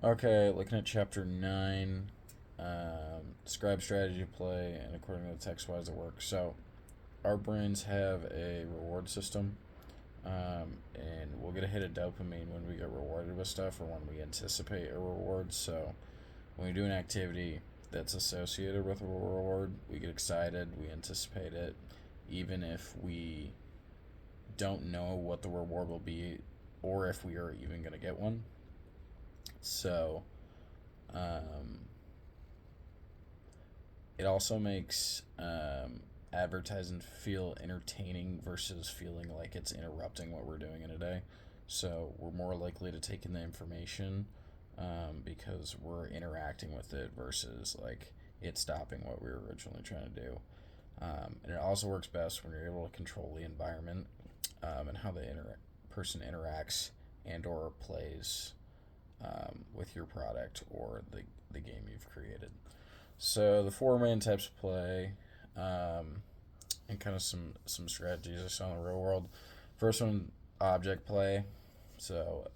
Okay, looking at chapter 9, describe strategy of play and according to the text, why does it work? So, our brains have a reward system, and we'll get a hit of dopamine when we get rewarded with stuff or when we anticipate a reward. So, when we do an activity that's associated with a reward, we get excited, we anticipate it, even if we don't know what the reward will be or if we are even going to get one. So, um, it also makes advertising feel entertaining versus feeling like it's interrupting what we're doing in a day. So we're more likely to take in the information because we're interacting with it versus like it stopping what we were originally trying to do. And it also works best when you're able to control the environment and how the person interacts and or plays with your product or the game you've created. So the four main types of play, and kind of some strategies I saw in the real world. First one, object play. So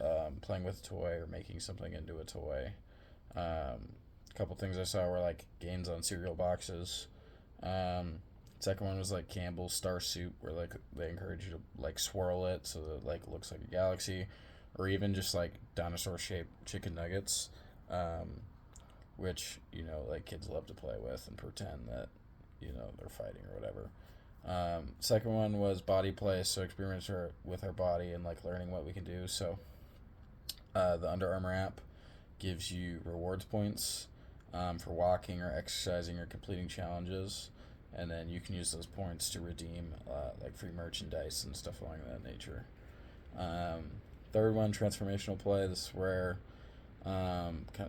playing with a toy or making something into a toy. A couple things I saw were like games on cereal boxes. Um, Second one was like Campbell's Star Soup, where like they encourage you to like swirl it so that it like looks like a galaxy, or even just like dinosaur shaped chicken nuggets. Um, which like kids love to play with and pretend that they're fighting or whatever. Second one was body play, so experiments with our body and like learning what we can do. So the Under Armour app gives you rewards points for walking or exercising or completing challenges, and then you can use those points to redeem like free merchandise and stuff along that nature. Um, Third one, transformational play. This is where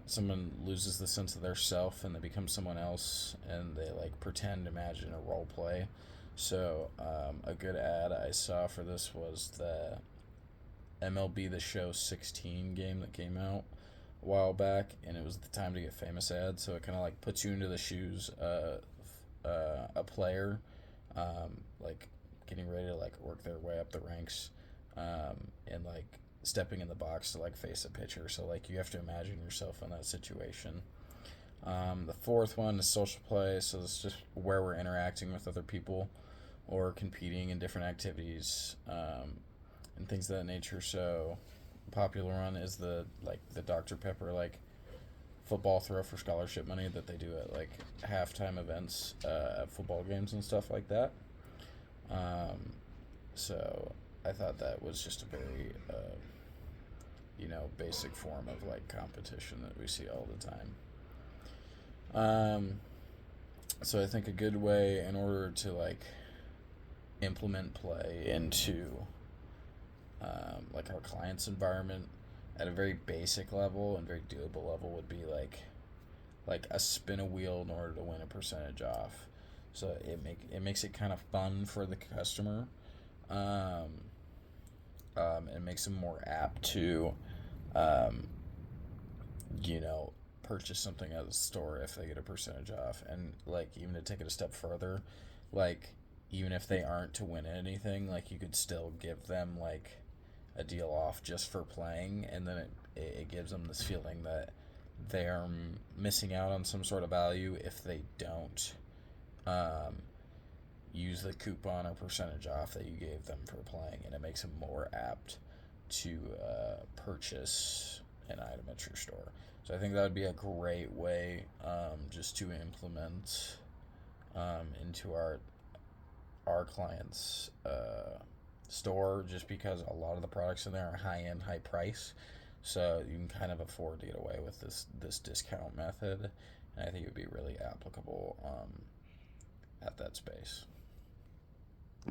someone loses the sense of their self and they become someone else and they like pretend, imagine a role play. So a good ad I saw for this was the MLB The Show 16 game that came out a while back, and it was the time to get famous ad. So it kind of like puts you into the shoes of a player, like getting ready to like work their way up the ranks, and like stepping in the box to like face a pitcher. So like you have to imagine yourself in that situation. The fourth one is social play. So it's just where we're interacting with other people or competing in different activities and things of that nature. So popular one is the Dr Pepper like football throw for scholarship money that they do at like halftime events at football games and stuff like that. Um, so I thought that was just a very basic form of like competition that we see all the time. Um, so I think a good way in order to like implement play into like our client's environment at a very basic level and very doable level would be like a spin a wheel in order to win a percentage off. So it makes it kind of fun for the customer. Um, it makes them more apt to um, purchase something at the store if they get a percentage off. And like even to take it a step further, like even if they aren't to win anything, like you could still give them like a deal off just for playing, and then it gives them this feeling that they're missing out on some sort of value if they don't um, use the coupon or percentage off that you gave them for playing, and it makes them more apt to purchase an item at your store. So I think that would be a great way just to implement into our clients' store, just because a lot of the products in there are high end, high price. So you can kind of afford to get away with this discount method, and I think it would be really applicable at that space.